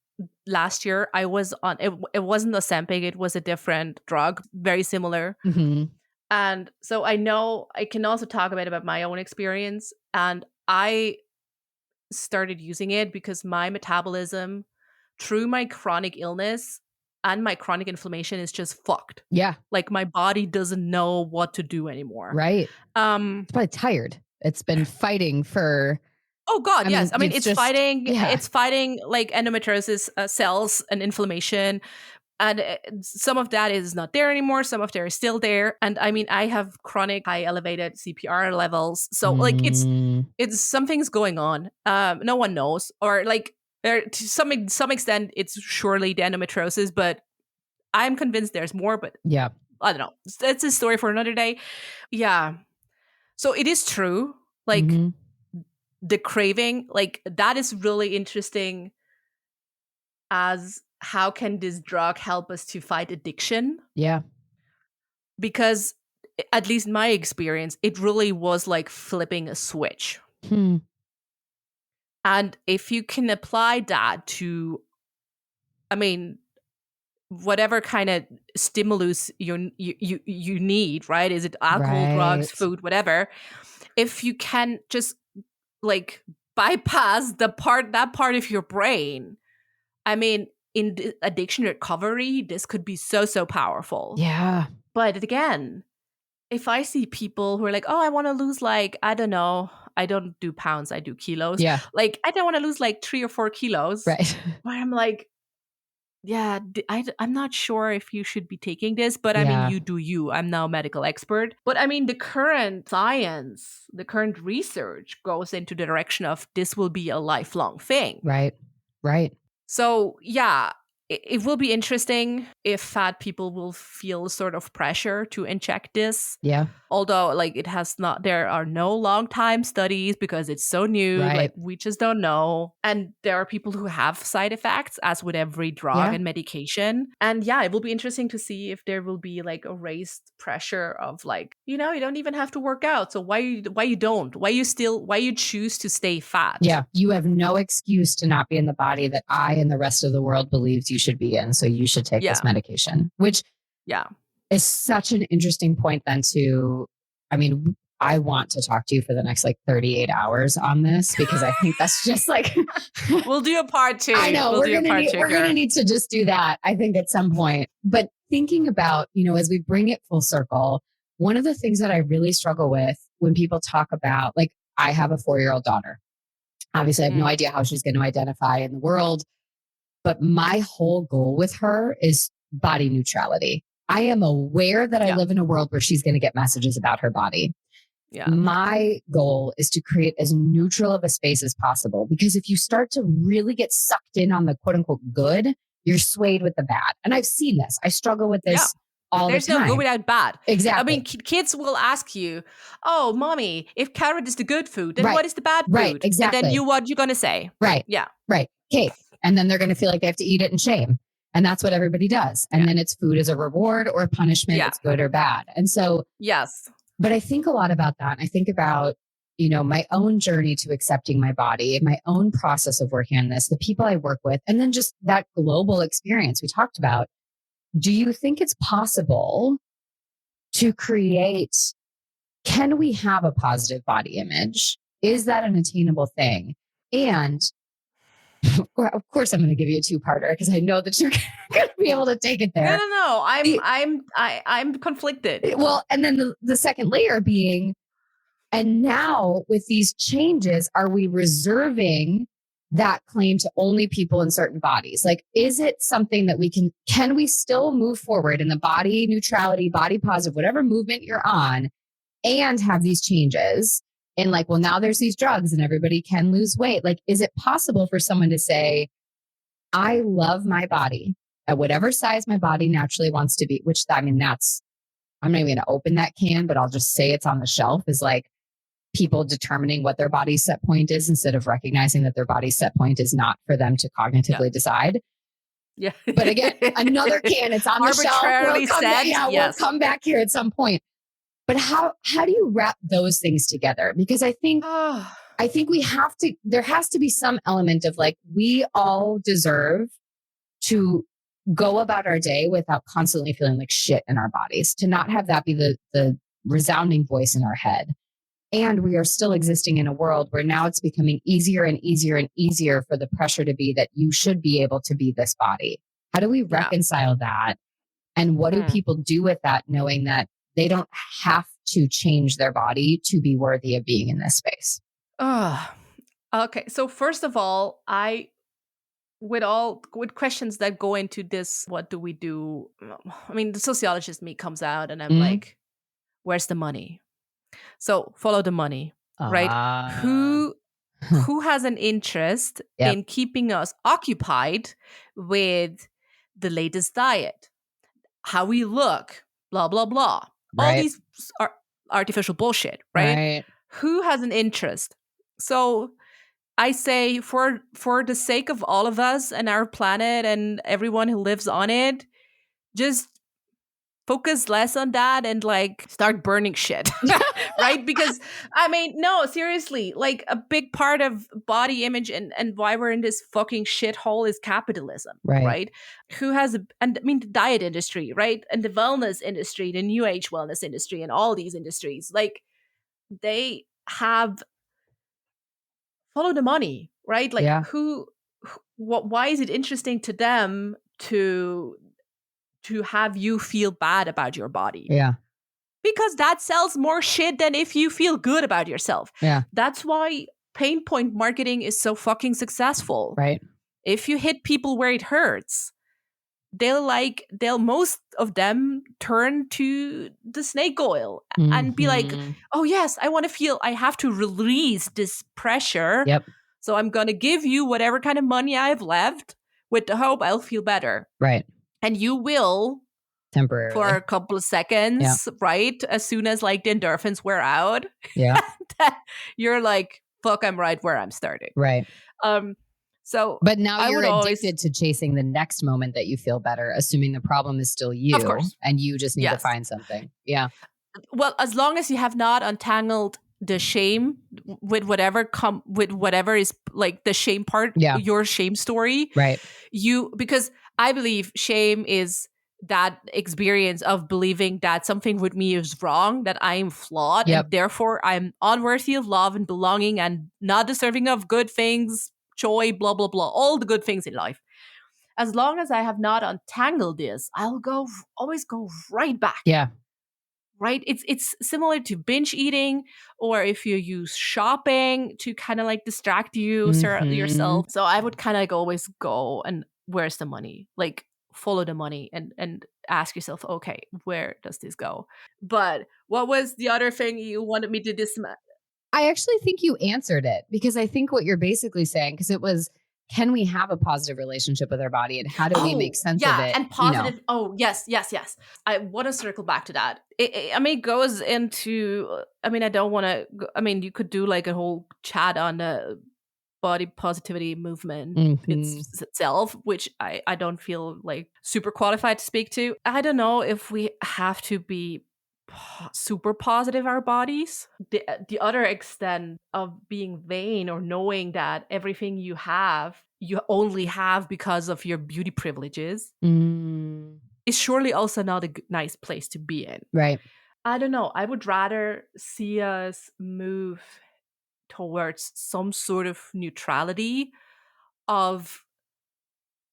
Speaker 2: last year I was on it. It wasn't Ozempic, it was a different drug, very similar.
Speaker 1: Mm-hmm.
Speaker 2: And so I know I can also talk a bit about my own experience. And I started using it because my metabolism through my chronic illness and my chronic inflammation is just fucked.
Speaker 1: Yeah.
Speaker 2: Like my body doesn't know what to do anymore.
Speaker 1: Right. It's probably tired. It's been fighting for.
Speaker 2: Oh God, yes. I mean, it's
Speaker 1: just,
Speaker 2: fighting. Yeah. It's fighting like endometriosis cells and inflammation, and some of that is not there anymore. Some of there is still there, and I mean, I have chronic high elevated CPR levels, so like it's something's going on. No one knows, or like there to some extent, it's surely the endometriosis, but I'm convinced there's more. But
Speaker 1: yeah,
Speaker 2: I don't know. That's a story for another day. Yeah. So it is true, like. The craving, like that is really interesting as how can this drug help us to fight addiction?
Speaker 1: Yeah.
Speaker 2: Because at least my experience, it really was like flipping a switch. And if you can apply that to, I mean, whatever kind of stimulus you need, right? Is it alcohol, drugs, food, whatever? If you can just like bypass that part of your brain, I mean, in addiction recovery, this could be so powerful.
Speaker 1: Yeah.
Speaker 2: But again, if I see people who are like, oh, I want to lose like, I don't know, I don't do pounds, I do kilos.
Speaker 1: Yeah.
Speaker 2: Like, I don't want to lose like 3 or 4 kilos.
Speaker 1: Right.
Speaker 2: But I'm like, yeah, I'm not sure if you should be taking this, but I mean, you do you. I'm now a medical expert. But I mean, the current science, the current research goes into the direction of this will be a lifelong thing.
Speaker 1: Right.
Speaker 2: So, yeah, it will be interesting if fat people will feel sort of pressure to inject this.
Speaker 1: Yeah.
Speaker 2: Although, like, there are no long time studies because it's so new.
Speaker 1: Right.
Speaker 2: Like, we just don't know. And there are people who have side effects, as with every drug and medication. And yeah, it will be interesting to see if there will be like a raised pressure of like, you don't even have to work out. So why you don't? Why you choose to stay fat?
Speaker 1: Yeah. You have no excuse to not be in the body that I and the rest of the world believes you should be in. So you should take this medication, which is such an interesting point then to, I mean, I want to talk to you for the next like 38 hours on this because I think that's just like
Speaker 2: we'll do a part 2.
Speaker 1: I know we're going to need to just do that, I think, at some point. But thinking about, as we bring it full circle, one of the things that I really struggle with when people talk about, like, I have a 4-year-old daughter. Obviously, I have no idea how she's going to identify in the world, but my whole goal with her is body neutrality. I am aware that I live in a world where she's going to get messages about her body. Yeah. My goal is to create as neutral of a space as possible, because if you start to really get sucked in on the quote unquote good, you're swayed with the bad. And I've seen this. I struggle with this all the time. There's no
Speaker 2: good without bad.
Speaker 1: Exactly.
Speaker 2: I mean, kids will ask you, oh, mommy, if carrot is the good food, then what is the bad food?
Speaker 1: Right, exactly.
Speaker 2: And then what you going to say?
Speaker 1: Right.
Speaker 2: Yeah.
Speaker 1: Right. Cake. And then they're going to feel like they have to eat it in shame. And that's what everybody does. And then it's food as a reward or punishment. It's good or bad. And so,
Speaker 2: yes.
Speaker 1: But I think a lot about that. I think about, my own journey to accepting my body, my own process of working on this, the people I work with, and then just that global experience we talked about. Do you think it's possible to create, can we have a positive body image? Is that an attainable thing? And of course, I'm going to give you a two-parter because I know that you're going to be able to take it there.
Speaker 2: No. I'm conflicted.
Speaker 1: Well, and then the second layer being, and now with these changes, are we reserving that claim to only people in certain bodies? Like, is it something that can we still move forward in the body neutrality, body positive, whatever movement you're on, and have these changes? And like, well, now there's these drugs and everybody can lose weight. Like, is it possible for someone to say, I love my body at whatever size my body naturally wants to be, which I'm not even going to open that can, but I'll just say it's on the shelf, is like people determining what their body's set point is instead of recognizing that their body's set point is not for them to cognitively decide.
Speaker 2: Yeah.
Speaker 1: But again, another can, it's on the shelf. We'll come back here at some point. But how do you wrap those things together? Because I think there has to be some element of like, we all deserve to go about our day without constantly feeling like shit in our bodies, to not have that be the resounding voice in our head. And we are still existing in a world where now it's becoming easier and easier and easier for the pressure to be that you should be able to be this body. How do we reconcile that? And what do people do with that, knowing that they don't have to change their body to be worthy of being in this space?
Speaker 2: Okay. So first of all, with questions that go into this, what do we do? I mean, the sociologist me comes out and I'm like, where's the money? So follow the money, right? Who has an interest in keeping us occupied with the latest diet, how we look, blah, blah, blah.
Speaker 1: Right.
Speaker 2: All these are artificial bullshit, right? Who has an interest? So I say for the sake of all of us and our planet and everyone who lives on it, just focus less on that and like start burning shit, right? Because I mean, no, seriously, like a big part of body image and why we're in this fucking shithole is capitalism, right? Who has the diet industry, right? And the wellness industry, the new age wellness industry, and all these industries, like they have follow the money, right? Like why is it interesting to them to have you feel bad about your body?
Speaker 1: Yeah.
Speaker 2: Because that sells more shit than if you feel good about yourself.
Speaker 1: Yeah.
Speaker 2: That's why pain point marketing is so fucking successful.
Speaker 1: Right.
Speaker 2: If you hit people where it hurts, they'll most of them turn to the snake oil and be like, oh yes, I have to release this pressure.
Speaker 1: Yep.
Speaker 2: So I'm going to give you whatever kind of money I have left with the hope I'll feel better.
Speaker 1: Right.
Speaker 2: And you will
Speaker 1: temporarily
Speaker 2: for a couple of seconds, right? As soon as like the endorphins wear out, you're like, fuck, I'm right where I'm starting.
Speaker 1: Right.
Speaker 2: So,
Speaker 1: but now you're addicted to chasing the next moment that you feel better, assuming the problem is still you,
Speaker 2: of course,
Speaker 1: and you just need to find something. Yeah.
Speaker 2: Well, as long as you have not untangled the shame with whatever is like the shame part, your shame story,
Speaker 1: right?
Speaker 2: Because I believe shame is that experience of believing that something with me is wrong, that I am flawed, and therefore I'm unworthy of love and belonging and not deserving of good things, joy, blah, blah, blah, all the good things in life. As long as I have not untangled this, I'll always go right back.
Speaker 1: Yeah.
Speaker 2: Right? It's similar to binge eating, or if you use shopping to kind of like distract yourself. So I would kind of like always go and where's the money? Like follow the money and ask yourself, okay, where does this go? But what was the other thing you wanted me to dismiss?
Speaker 1: I actually think you answered it, because I think what you're basically saying, because it was, can we have a positive relationship with our body, and how do we make sense of it?
Speaker 2: And positive. Oh, yes. I want to circle back to that. It goes into, I don't want to, you could do like a whole chat on the body positivity movement itself, which I don't feel like super qualified to speak to. I don't know if we have to be super positive our bodies. The other extent of being vain or knowing that everything you only have because of your beauty privileges is surely also not a nice place to be in.
Speaker 1: Right.
Speaker 2: I don't know. I would rather see us move towards some sort of neutrality of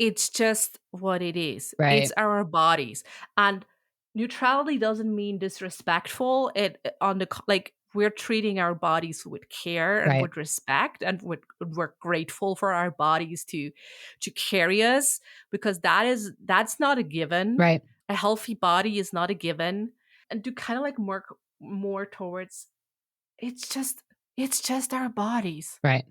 Speaker 2: it's just what it is.
Speaker 1: Right.
Speaker 2: It's our bodies. And neutrality doesn't mean disrespectful. We're treating our bodies with care and
Speaker 1: Right.
Speaker 2: with respect, and we're grateful for our bodies to carry us, because that's not a given.
Speaker 1: Right.
Speaker 2: A healthy body is not a given. And to kind of like more towards it's just our bodies.
Speaker 1: Right.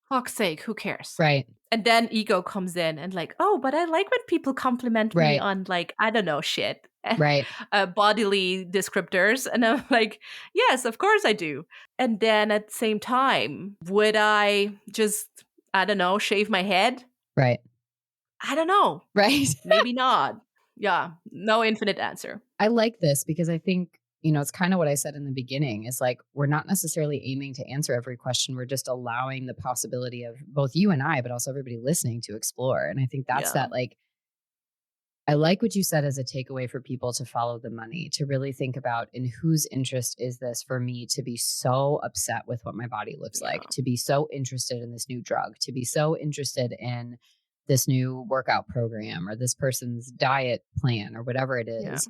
Speaker 2: Fuck's sake, who cares?
Speaker 1: Right.
Speaker 2: And then ego comes in and like, oh, but I like when people compliment me
Speaker 1: Right.
Speaker 2: on like, I don't know, shit.
Speaker 1: Right.
Speaker 2: Bodily descriptors. And I'm like, yes, of course I do. And then at the same time, would I just, I don't know, shave my head?
Speaker 1: Right.
Speaker 2: I don't know.
Speaker 1: Right.
Speaker 2: Maybe not. Yeah. No infinite answer.
Speaker 1: I like this because I think, it's kind of what I said in the beginning is like, we're not necessarily aiming to answer every question. We're just allowing the possibility of both you and I, but also everybody listening to explore. And I think that's that, like, I like what you said as a takeaway for people to follow the money, to really think about in whose interest is this for me to be so upset with what my body looks like, to be so interested in this new drug, to be so interested in this new workout program or this person's diet plan or whatever it is.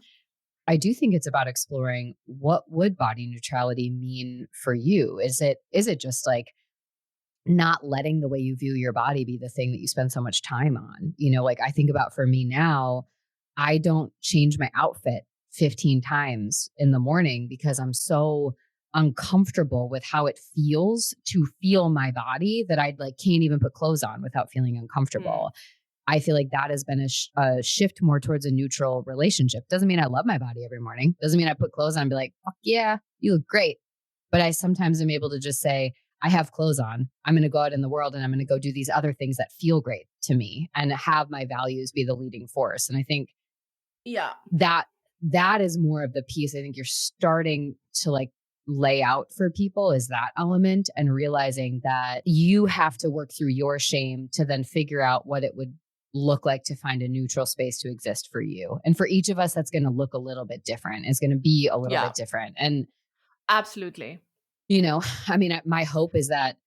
Speaker 1: I do think it's about exploring what would body neutrality mean for you. Is it just like not letting the way you view your body be the thing that you spend so much time on? Like I think about for me now, I don't change my outfit 15 times in the morning because I'm so uncomfortable with how it feels to feel my body that I like can't even put clothes on without feeling uncomfortable. I feel like that has been a shift more towards a neutral relationship. Doesn't mean I love my body every morning. Doesn't mean I put clothes on and be like, fuck yeah, you look great. But I sometimes am able to just say, I have clothes on. I'm going to go out in the world and I'm going to go do these other things that feel great to me and have my values be the leading force. And I think that is more of the piece I think you're starting to like lay out for people is that element, and realizing that you have to work through your shame to then figure out what it would look like to find a neutral space to exist for you. And for each of us, that's going to look a little bit different. It's going to be a little bit different. And
Speaker 2: absolutely,
Speaker 1: I mean, my hope is that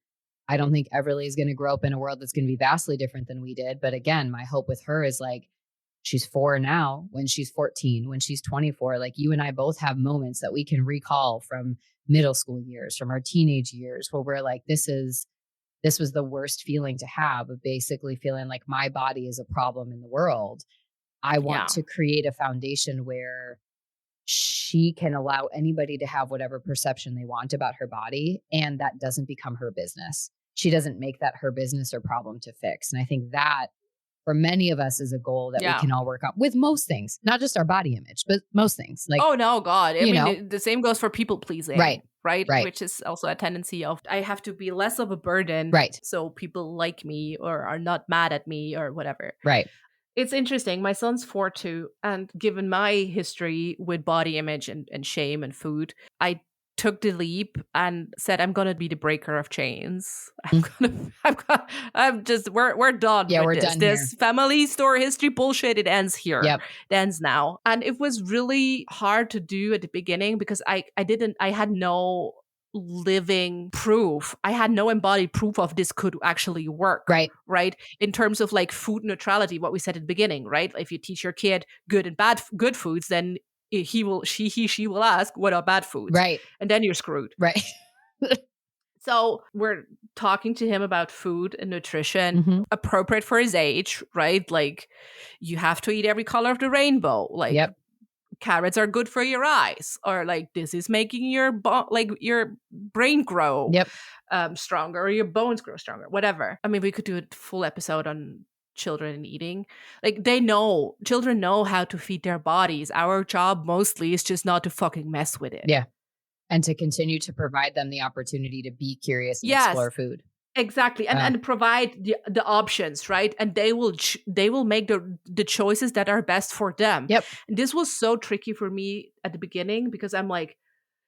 Speaker 1: I don't think Everly is going to grow up in a world that's going to be vastly different than we did. But again, my hope with her is like, she's 4 now, when she's 14, when she's 24, like you and I both have moments that we can recall from middle school years, from our teenage years, where we're like, this was the worst feeling to have, of basically feeling like my body is a problem in the world. I want to create a foundation where she can allow anybody to have whatever perception they want about her body, and that doesn't become her business. She doesn't make that her business or problem to fix. And I think that for many of us is a goal that we can all work on with most things, not just our body image, but most things. Like,
Speaker 2: oh no, God. I mean, the same goes for people pleasing.
Speaker 1: Right.
Speaker 2: Which is also a tendency of, I have to be less of a burden.
Speaker 1: Right.
Speaker 2: So people like me or are not mad at me or whatever.
Speaker 1: Right.
Speaker 2: It's interesting. My son's 4 too. And given my history with body image and shame and food, I took the leap and said, I'm going to be the breaker of chains. We're done.
Speaker 1: Yeah, we're
Speaker 2: with
Speaker 1: done
Speaker 2: this
Speaker 1: here.
Speaker 2: family store history bullshit. It ends here.
Speaker 1: Yep.
Speaker 2: It ends now. And it was really hard to do at the beginning because I had no living proof. I had no embodied proof of this could actually work. Right. In terms of like food neutrality, what we said at the beginning, right? If you teach your kid good and good foods, then she will ask, what are bad foods?
Speaker 1: Right.
Speaker 2: And then you're screwed.
Speaker 1: Right.
Speaker 2: So we're talking to him about food and nutrition appropriate for his age, right? Like you have to eat every color of the rainbow. Like carrots are good for your eyes, or like this is making your your brain grow stronger, or your bones grow stronger, whatever. I mean, we could do a full episode on children and eating. Like children know how to feed their bodies. Our job mostly is just not to fucking mess with it.
Speaker 1: Yeah. And to continue to provide them the opportunity to be curious and explore food.
Speaker 2: Exactly. And provide the options, right? And they will make the choices that are best for them.
Speaker 1: Yep.
Speaker 2: And this was so tricky for me at the beginning because I'm like,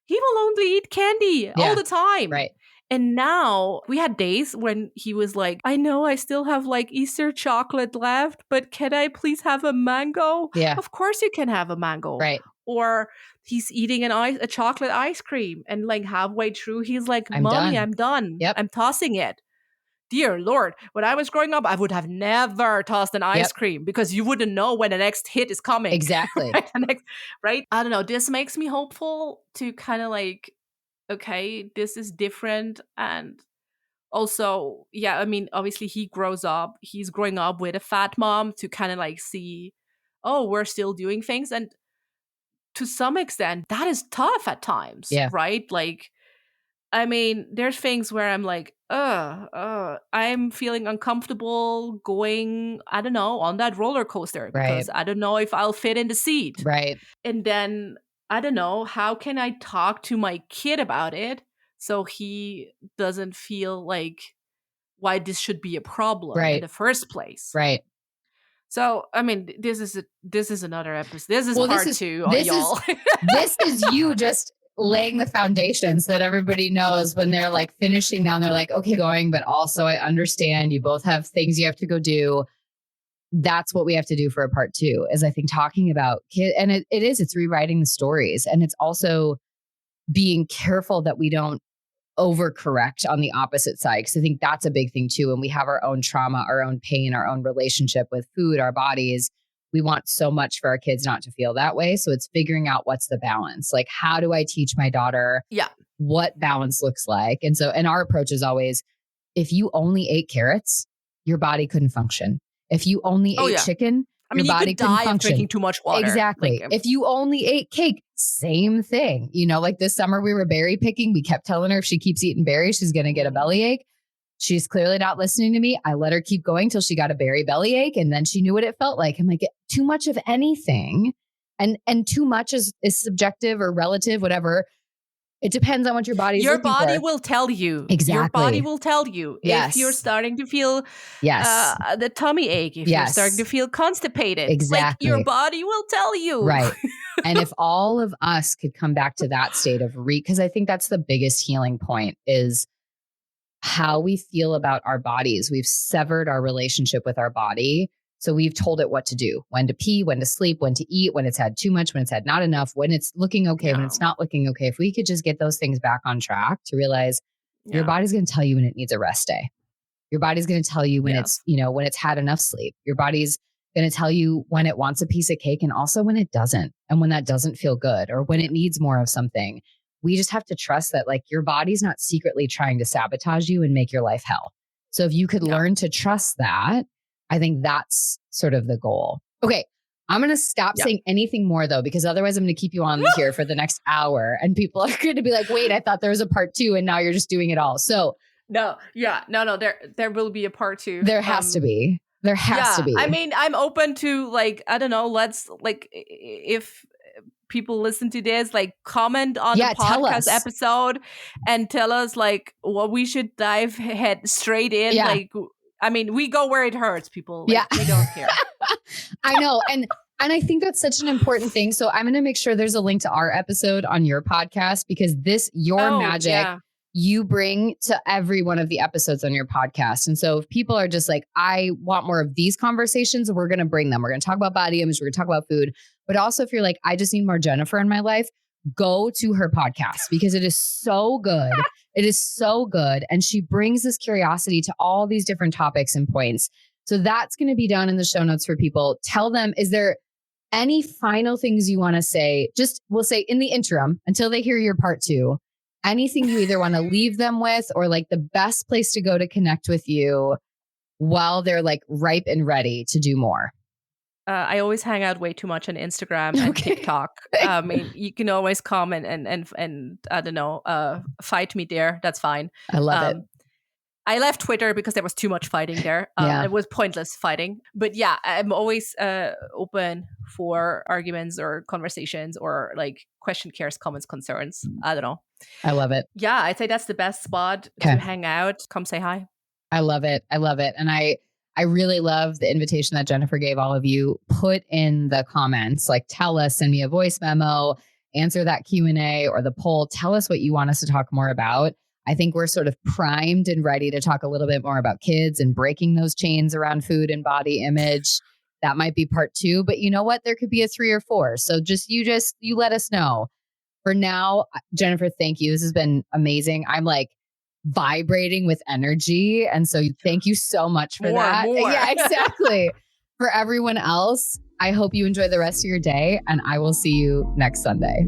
Speaker 2: he will only eat candy all the time.
Speaker 1: Right.
Speaker 2: And now we had days when he was like, I know I still have like Easter chocolate left, but can I please have a mango?
Speaker 1: Yeah.
Speaker 2: Of course you can have a mango.
Speaker 1: Right.
Speaker 2: Or he's eating a chocolate ice cream, and like halfway through, he's like,
Speaker 1: I'm
Speaker 2: Mommy,
Speaker 1: done.
Speaker 2: I'm done.
Speaker 1: Yep.
Speaker 2: I'm tossing it. Dear Lord, when I was growing up, I would have never tossed an ice cream because you wouldn't know when the next hit is coming.
Speaker 1: Exactly.
Speaker 2: Right? I don't know. This makes me hopeful to kind of like, okay, this is different. And also, yeah, I mean, obviously he's growing up with a fat mom to kind of like see, oh, we're still doing things. And to some extent, that is tough at times, right? Like, I mean, there's things where I'm like, I'm feeling uncomfortable going, I don't know, on that roller coaster because I don't know if I'll fit in the seat.
Speaker 1: Right.
Speaker 2: And then, I don't know, how can I talk to my kid about it so he doesn't feel like why this should be a problem in the first place?
Speaker 1: Right.
Speaker 2: So, I mean, this is another episode. This is part 2, y'all.
Speaker 1: This is you just laying the foundation so that everybody knows when they're like finishing down, they're like, okay, going, but also I understand you both have things you have to go do. That's what we have to do for a part 2 is I think talking about kids. And it's rewriting the stories. And it's also being careful that we don't overcorrect on the opposite side. Cause I think that's a big thing too. And we have our own trauma, our own pain, our own relationship with food, our bodies. We want so much for our kids not to feel that way. So it's figuring out what's the balance. Like, how do I teach my daughter what balance looks like? And our approach is always, if you only ate carrots, your body couldn't function. If you only ate chicken, your body couldn't function.
Speaker 2: Of drinking too much water.
Speaker 1: Exactly.
Speaker 2: Like,
Speaker 1: if you only ate cake, same thing. You know, like this summer we were berry picking. We kept telling her if she keeps eating berries, she's going to get a bellyache. She's clearly not listening to me. I let her keep going till she got a berry bellyache, and then she knew what it felt like. I'm like, too much of anything, and too much is subjective or relative, whatever. It depends on what your body's looking for.
Speaker 2: Your body will tell you.
Speaker 1: Exactly.
Speaker 2: Your body will tell you if you're starting to feel the tummy ache, if you're starting to feel constipated.
Speaker 1: Exactly.
Speaker 2: Like, your body will tell you.
Speaker 1: Right. And if all of us could come back to that state of because I think that's the biggest healing point is how we feel about our bodies. We've severed our relationship with our body. So we've told it what to do, when to pee, when to sleep, when to eat, when it's had too much, when it's had not enough, when it's looking okay, when it's not looking okay. If we could just get those things back on track to realize your body's going to tell you when it needs a rest day. Your body's going to tell you when it's, when it's had enough sleep. Your body's going to tell you when it wants a piece of cake and also when it doesn't, and when that doesn't feel good or when it needs more of something. We just have to trust that like your body's not secretly trying to sabotage you and make your life hell. So if you could learn to trust that, I think that's sort of the goal. Okay. I'm going to stop saying anything more though, because otherwise I'm going to keep you on here for the next hour and people are going to be like, wait, I thought there was a part 2 and now you're just doing it all. So
Speaker 2: no, there will be a part 2.
Speaker 1: There has to be. There has to be.
Speaker 2: I mean, I'm open to like, I don't know, let's like, if people listen to this, like comment on the podcast episode and tell us like what we should dive head straight in. Like, I mean, we go where it hurts, people. Like, we don't care.
Speaker 1: I know. And I think that's such an important thing. So I'm going to make sure there's a link to our episode on your podcast because your magic you bring to every one of the episodes on your podcast. And so if people are just like, I want more of these conversations, we're going to bring them. We're going to talk about body image. We're going to talk about food. But also if you're like, I just need more Jennifer in my life, go to her podcast because it is so good. It is so good. And she brings this curiosity to all these different topics and points. So that's going to be down in the show notes for people. Tell them, is there any final things you want to say? Just we'll say in the interim until they hear your part 2. Anything you either want to leave them with or like the best place to go to connect with you while they're like ripe and ready to do more?
Speaker 2: I always hang out way too much on Instagram and TikTok. I mean, you can always come and I don't know, fight me there. That's fine.
Speaker 1: I love it.
Speaker 2: I left Twitter because there was too much fighting there. It was pointless fighting. But yeah, I'm always open for arguments or conversations or like question, cares, comments, concerns. I don't know.
Speaker 1: I love it.
Speaker 2: Yeah, I'd say that's the best spot to hang out. Come say hi.
Speaker 1: I love it. I love it. And I really love the invitation that Jennifer gave all of you. Put in the comments, like tell us, send me a voice memo, answer that Q&A or the poll. Tell us what you want us to talk more about. I think we're sort of primed and ready to talk a little bit more about kids and breaking those chains around food and body image. That might be part 2, but you know what? There could be a 3 or 4. So you let us know. For now, Jennifer, thank you. This has been amazing. I'm like vibrating with energy. And so thank you so much for that.
Speaker 2: More.
Speaker 1: Yeah, exactly. For everyone else, I hope you enjoy the rest of your day, and I will see you next Sunday.